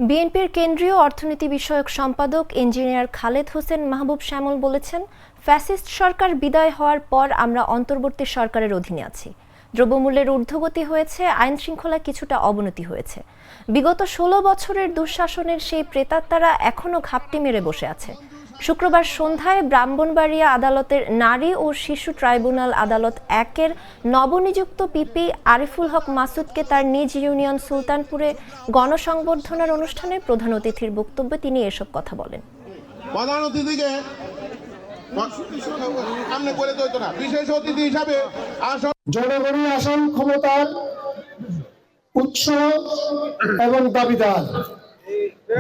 বিএনপির কেন্দ্রীয় অর্থনীতি বিষয়ক সম্পাদক ইঞ্জিনিয়ার খালেদ হোসেন মাহবুব শ্যামল বলেছেন, ফ্যাসিস্ট সরকার বিদায় হওয়ার পর আমরা অন্তর্বর্তী সরকারের অধীনে আছি। দ্রব্যমূল্যের ঊর্ধ্বগতি হয়েছে, আইন শৃঙ্খলায় কিছুটা অবনতি হয়েছে। বিগত ১৬ বছরের দুঃশাসনের সেই প্রেতাত্মারা এখনও ঘাপটি মেরে বসে আছে। শুক্রবার সন্ধ্যায় ব্রাহ্মণবাড়িয়া আদালতের নারী ও শিশু ট্রাইব্যুনাল আদালত ১-এর নবনিযুক্ত পিপি আরিফুল হক মাসুদকে তার নিজ ইউনিয়ন সুলতানপুরে গণসংবর্ধনার অনুষ্ঠানে প্রধান অতিথির বক্তব্যে তিনি এসব কথা বলেন। প্রধান অতিথিকে বিশেষ অতিথি হিসাবে জনগণের আসন ক্ষমতার উৎস এবং দাবিদার।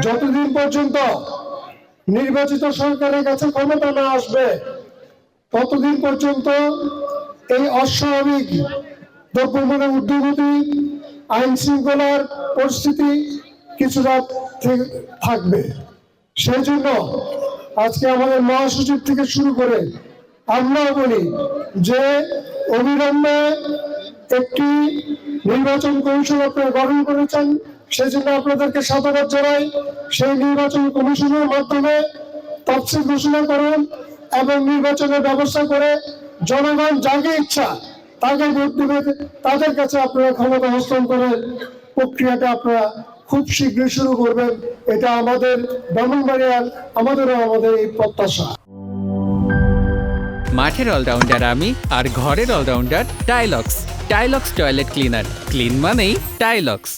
যতদিন পর্যন্ত নির্বাচিত সরকারের কাছে ক্ষমতা না আসবে ততদিন পর্যন্ত এই অস্বাভাবিক দ্রব্যমূল্যের ঊর্ধ্বগতি, আইন শৃঙ্খলার পরিস্থিতি কিছুটা থাকবে। সেই জন্য আজকে আমাদের মহাসচিব থেকে শুরু করে আমরাও বলি যে অবিলম্বে একটি নির্বাচন কমিশন আপনারা গঠন করেছেন, সেজন্য আপনাদেরকে সাধুবাদ জানাই। সেই নির্বাচন কমিশনের মাধ্যমে তফসিল ঘোষণা করুন এবং নির্বাচনের ব্যবস্থা করে জনগণ যাকে ইচ্ছা তাকে ভোট দেবে, তাদের কাছে আপনারা ক্ষমতা হস্তান্তরের প্রক্রিয়াটা আপনারা খুব শীঘ্রই শুরু করবেন। এটা আমাদের ব্রাহ্মণবাড়িয়ার আমাদের এই প্রত্যাশা। মাঠের অলরাউন্ডার আমি, আর ঘরের allrounder Taylox. Taylox toilet cleaner, clean মানেই টাইলক্স।